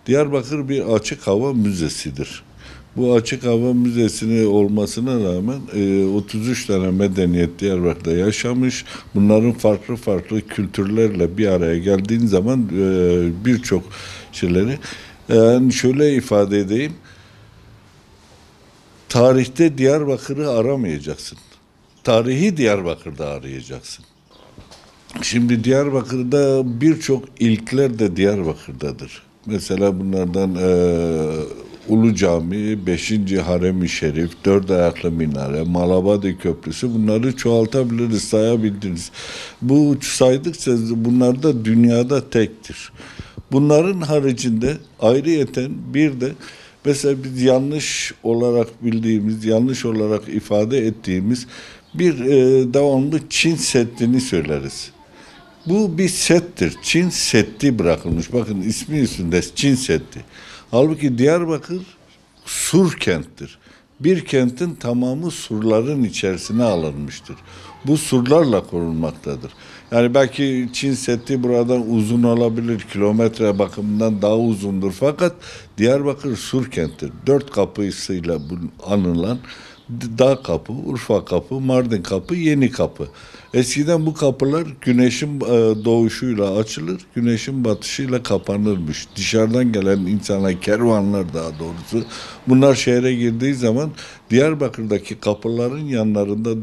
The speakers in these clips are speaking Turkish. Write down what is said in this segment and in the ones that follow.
Diyarbakır bir açık hava müzesidir. Bu açık hava müzesinin olmasına rağmen 33 tane medeniyet Diyarbakır'da yaşamış. Bunların farklı farklı kültürlerle bir araya geldiğin zaman birçok şeyleri yani şöyle ifade edeyim. Tarihte Diyarbakır'ı aramayacaksın. Tarihi Diyarbakır'da arayacaksın. Şimdi Diyarbakır'da birçok ilkler de Diyarbakır'dadır. Mesela bunlardan Ulu Cami, 5. Harem-i Şerif, Dört Ayaklı Minare, Malabadi Köprüsü bunları çoğaltabiliriz, sayabildiniz. Bu saydıkça bunlar da dünyada tektir. Bunların haricinde ayrıyeten bir de mesela biz yanlış olarak bildiğimiz, yanlış olarak ifade ettiğimiz bir devamlı Çin Seddi'ni söyleriz. Bu bir settir. Çin Seddi bırakılmış. Bakın ismi üstünde Çin Seddi. Halbuki Diyarbakır sur kenttir. Bir kentin tamamı surların içerisine alınmıştır. Bu surlarla korunmaktadır. Yani belki Çin Seddi buradan uzun olabilir, kilometre bakımından daha uzundur. Fakat Diyarbakır sur kenttir. Dört kapısıyla anılan Dağ Kapı, Urfa Kapı, Mardin Kapı, Yeni Kapı. Eskiden bu kapılar güneşin doğuşuyla açılır, güneşin batışıyla kapanırmış. Dışarıdan gelen insana, kervanlar daha doğrusu, bunlar şehre girdiği zaman Diyarbakır'daki kapıların yanlarında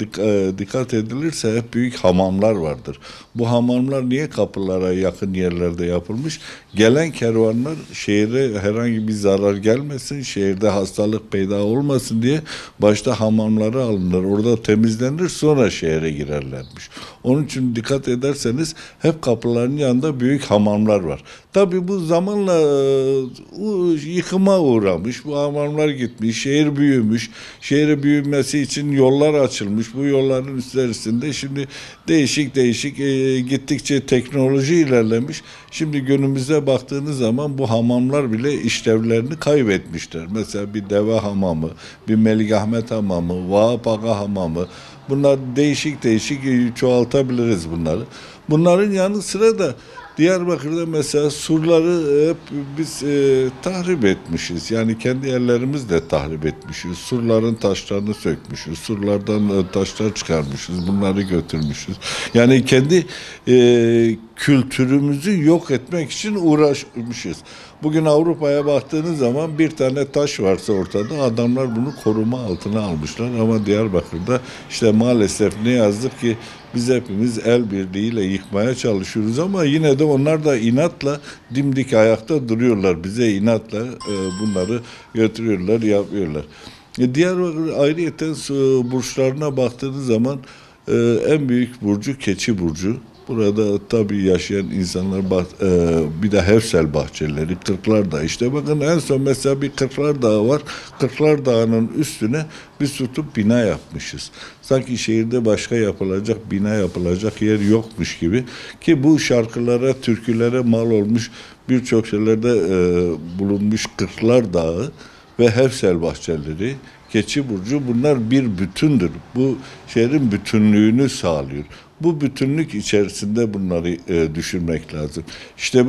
dikkat edilirse hep büyük hamamlar vardır. Bu hamamlar niye kapılara yakın yerlerde yapılmış? Gelen kervanlar şehre herhangi bir zarar gelmesin, şehirde hastalık peyda olmasın diye başta hamamlara alınır. Orada temizlenir, sonra şehre girerlermiş. Onun için dikkat ederseniz hep kapıların yanında büyük hamamlar var. Tabii bu zamanla yıkıma uğramış. Bu hamamlar gitmiş, şehir büyümüş. Şehrin büyümesi için yollar açılmış. Bu yolların üstlerisinde şimdi değişik değişik gittikçe teknoloji ilerlemiş. Şimdi günümüze baktığınız zaman bu hamamlar bile işlevlerini kaybetmişler. Mesela bir Deve Hamamı, bir Melikahmet Hamamı, Vahap Ağa Hamamı. Bunlar değişik değişik çoğaltabiliriz bunları. Bunların yanı sıra da Diyarbakır'da mesela surları hep biz tahrip etmişiz. Yani kendi ellerimizle tahrip etmişiz. Surların taşlarını sökmüşüz. Surlardan taşlar çıkarmışız. Bunları götürmüşüz. Yani kendi kültürümüzü yok etmek için uğraşmışız. Bugün Avrupa'ya baktığınız zaman bir tane taş varsa ortada adamlar bunu koruma altına almışlar. Ama Diyarbakır'da işte maalesef ne yazık ki biz hepimiz el birliğiyle yıkmaya çalışıyoruz ama yine de onlar da inatla dimdik ayakta duruyorlar. Bize inatla bunları götürüyorlar, yapıyorlar. Diyarbakır ayrıyeten burçlarına baktığınız zaman en büyük burcu Keçi Burcu. Burada tabii yaşayan insanlar bir de Hevsel bahçeleri, Kırklar Dağı. İşte bakın en son mesela bir Kırklar Dağı var. Kırklar Dağı'nın üstüne biz tutup bina yapmışız. Sanki şehirde başka yapılacak, bina yapılacak yer yokmuş gibi. Ki bu şarkılara, türkülere mal olmuş birçok şeylerde bulunmuş Kırklar Dağı ve Hevsel bahçeleri, Keçi Burcu bunlar bir bütündür. Bu şehrin bütünlüğünü sağlıyor. Bu bütünlük içerisinde bunları düşünmek lazım. İşte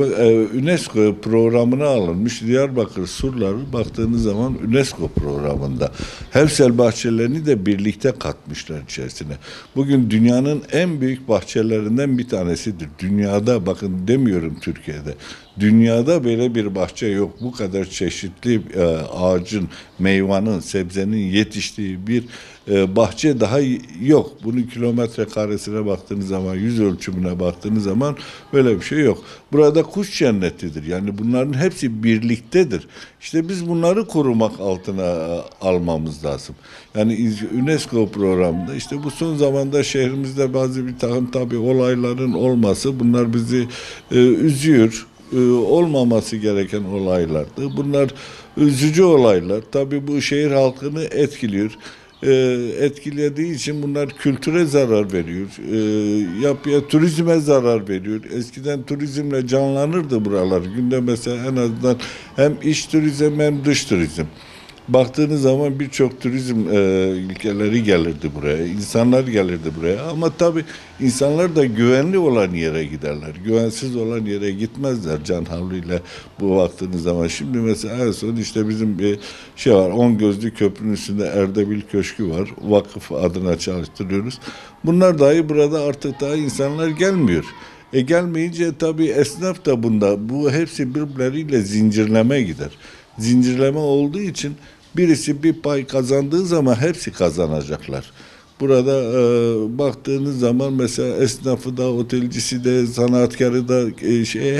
UNESCO programına alınmış Diyarbakır surları baktığınız zaman UNESCO programında. Hevsel bahçelerini de birlikte katmışlar içerisine. Bugün dünyanın en büyük bahçelerinden bir tanesidir. Dünyada bakın demiyorum Türkiye'de. Dünyada böyle bir bahçe yok. Bu kadar çeşitli ağacın, meyvanın, sebzenin yetiştiği bir bahçe daha yok. Bunun kilometre karesine baktığınız zaman, yüz ölçümüne baktığınız zaman böyle bir şey yok. Burada kuş cennetidir. Yani bunların hepsi birliktedir. İşte biz bunları korumak altına almamız lazım. Yani UNESCO programında işte bu son zamanda şehrimizde bazı bir takım tabii olayların olması bunlar bizi üzüyor. Olmaması gereken olaylardı. Bunlar üzücü olaylar. Tabii bu şehir halkını etkiliyor. Etkilediği için bunlar kültüre zarar veriyor. Yapıya, turizme zarar veriyor. Eskiden turizmle canlanırdı buralar. Günde mesela en azından hem iç turizm hem dış turizm. Baktığınız zaman birçok turizm ülkeleri gelirdi buraya, insanlar gelirdi buraya. Ama tabii insanlar da güvenli olan yere giderler. Güvensiz olan yere gitmezler can havliyle bu baktığınız zaman. Şimdi mesela en son işte bizim bir şey var, On Gözlü Köprünün üstünde Erdebil Köşkü var. Vakıf adına çalıştırıyoruz. Bunlar dahi burada artık daha insanlar gelmiyor. Gelmeyince tabii esnaf da bunda, bu hepsi birbirleriyle zincirleme gider. Zincirleme olduğu için birisi bir pay kazandığı zaman hepsi kazanacaklar. Burada baktığınız zaman mesela esnafı da, otelcisi de, sanatkarı da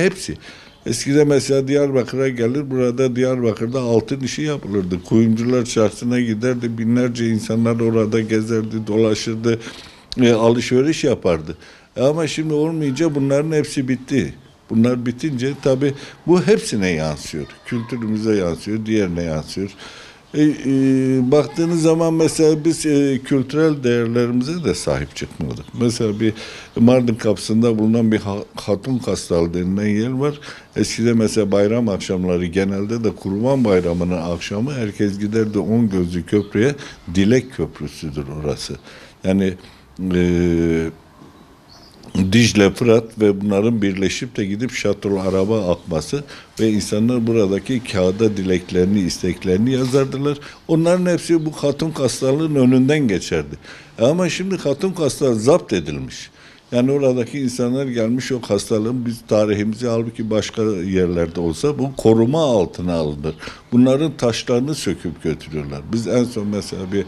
hepsi. Eskiden mesela Diyarbakır'a gelir, burada Diyarbakır'da altın işi yapılırdı. Kuyumcular çarşısına giderdi, binlerce insanlar orada gezerdi, dolaşırdı, alışveriş yapardı. Ama şimdi olmayınca bunların hepsi bitti. Bunlar bitince tabii bu hepsine yansıyor. Kültürümüze yansıyor, diğerine yansıyor. Baktığınız zaman mesela biz kültürel değerlerimize de sahip çıkmadık. Mesela bir Mardin kapısında bulunan bir Hatun Kastalı denilen yer var. Eskiden mesela bayram akşamları, genelde de Kurban Bayramı'nın akşamı herkes giderdi On Gözlü Köprü'ye. Dilek Köprüsüdür orası. Yani Dicle, Fırat ve bunların birleşip de gidip şatol araba akması ve insanlar buradaki kağıda dileklerini, isteklerini yazardılar. Onların hepsi bu Hatun Kastalığın önünden geçerdi. Ama şimdi Hatun Kastalı zapt edilmiş. Yani oradaki insanlar gelmiş, o hastalığın biz tarihimizi, halbuki başka yerlerde olsa bu koruma altına alınır. Bunların taşlarını söküp götürüyorlar. Biz en son mesela bir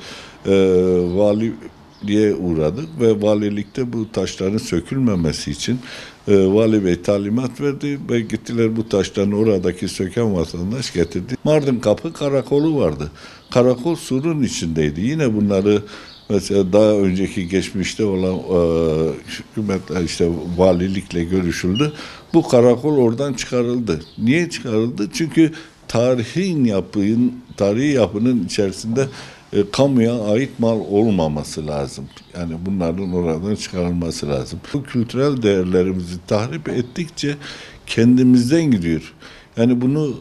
vali diye uğradık ve valilikte bu taşların sökülmemesi için vali bey talimat verdi ve gittiler bu taşlarını oradaki söken vatandaş getirdi. Mardin Kapı karakolu vardı. Karakol surun içindeydi. Yine bunları mesela daha önceki geçmişte olan hükümet işte valilikle görüşüldü. Bu karakol oradan çıkarıldı. Niye çıkarıldı? Çünkü tarihi yapının içerisinde kamuya ait mal olmaması lazım. Yani bunların oradan çıkarılması lazım. Bu kültürel değerlerimizi tahrip ettikçe kendimizden gidiyor. Yani bunu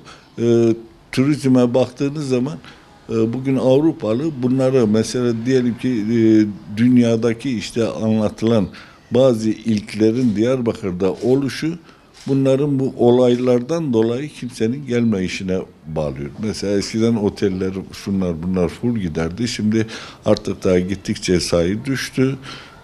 turizme baktığınız zaman bugün Avrupalı bunları mesela diyelim ki dünyadaki işte anlatılan bazı ilklerin Diyarbakır'da oluşu bunların bu olaylardan dolayı kimsenin gelme işine bağlıyor. Mesela eskiden oteller, şunlar bunlar full giderdi. Şimdi artık daha gittikçe sayı düştü.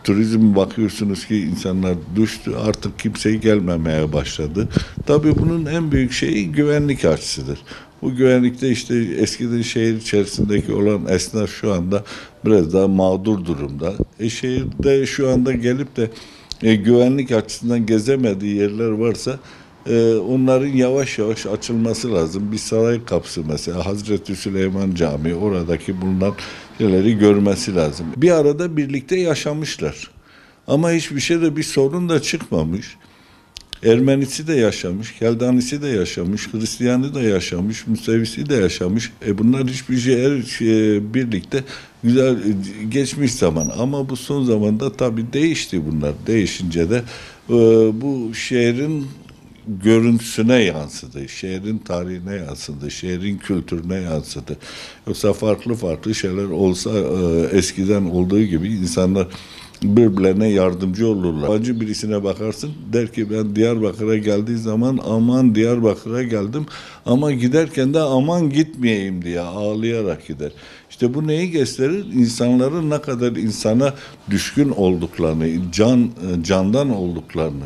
Turizm bakıyorsunuz ki insanlar düştü. Artık kimse gelmemeye başladı. Tabii bunun en büyük şeyi güvenlik açısıdır. Bu güvenlikte işte eskiden şehir içerisindeki olan esnaf şu anda biraz daha mağdur durumda. Şehirde şu anda gelip de güvenlik açısından gezemediği yerler varsa onların yavaş yavaş açılması lazım. Bir saray kapısı mesela Hazreti Süleyman Camii, oradaki bulunan yerleri görmesi lazım. Bir arada birlikte yaşamışlar. Ama hiçbir şeyde bir sorun da çıkmamış. Ermenisi de yaşamış, Keldanisi de yaşamış, Hristiyanı da yaşamış, Musevisi de yaşamış. Bunlar hiçbir birlikte güzel geçmiş zaman. Ama bu son zamanda tabii değişti bunlar. Değişince de bu şehrin görüntüsüne yansıdı, şehrin tarihine yansıdı, şehrin kültürüne yansıdı. Yoksa farklı şeyler olsa eskiden olduğu gibi insanlar birbirlerine yardımcı olurlar. Yabancı birisine bakarsın, der ki ben Diyarbakır'a geldiği zaman aman Diyarbakır'a geldim ama giderken de aman gitmeyeyim diye ağlayarak gider. İşte bu neyi gösterir? İnsanların ne kadar insana düşkün olduklarını, candan olduklarını.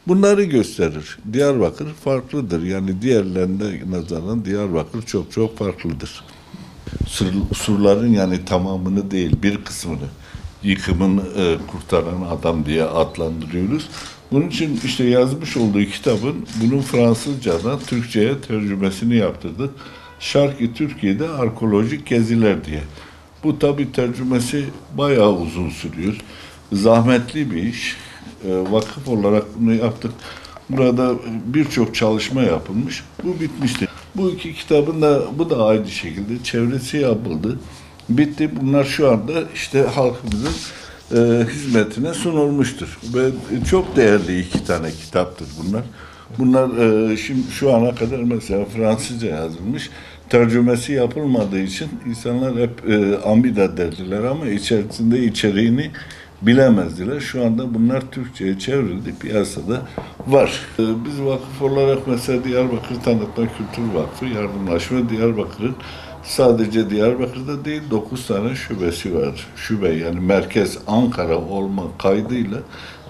Bunları gösterir. Diyarbakır farklıdır. Yani diğerlerine nazaran Diyarbakır çok farklıdır. Surların yani tamamını değil, bir kısmını yıkımını kurtaran adam diye adlandırıyoruz. Bunun için işte yazmış olduğu kitabın bunun Fransızcadan Türkçe'ye tercümesini yaptırdık. Şarkı Türkiye'de arkeolojik geziler diye. Bu tabii tercümesi bayağı uzun sürüyor. Zahmetli bir iş. Vakıf olarak bunu yaptık. Burada birçok çalışma yapılmış. Bu bitmişti. Bu iki kitabın da bu da aynı şekilde çevresi yapıldı. Bitti. Bunlar şu anda işte halkımızın hizmetine sunulmuştur. Ve çok değerli iki tane kitaptır bunlar. Bunlar şimdi şu ana kadar mesela Fransızca yazılmış. tercümesi yapılmadığı için insanlar hep Amida derdiler ama içerisinde içeriğini bilemezdiler. Şu anda bunlar Türkçe'ye çevrildi, piyasada var. Biz vakıf olarak mesela Diyarbakır Tanıtma Kültür Vakfı Yardımlaşma Diyarbakır'ın sadece Diyarbakır'da değil 9 tane şubesi var. Şube yani merkez Ankara olma kaydıyla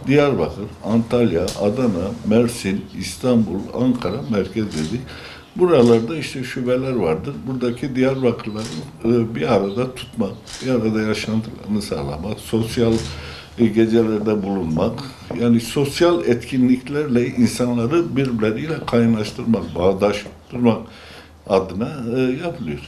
Diyarbakır, Antalya, Adana, Mersin, İstanbul, Ankara merkez dedik. Buralarda işte şubeler vardır. Buradaki Diyarbakırların bir arada tutmak, bir arada yaşantılarını sağlamak, sosyal gecelerde bulunmak, yani sosyal etkinliklerle insanları birbirleriyle kaynaştırmak, bağdaştırmak adına yapılıyor.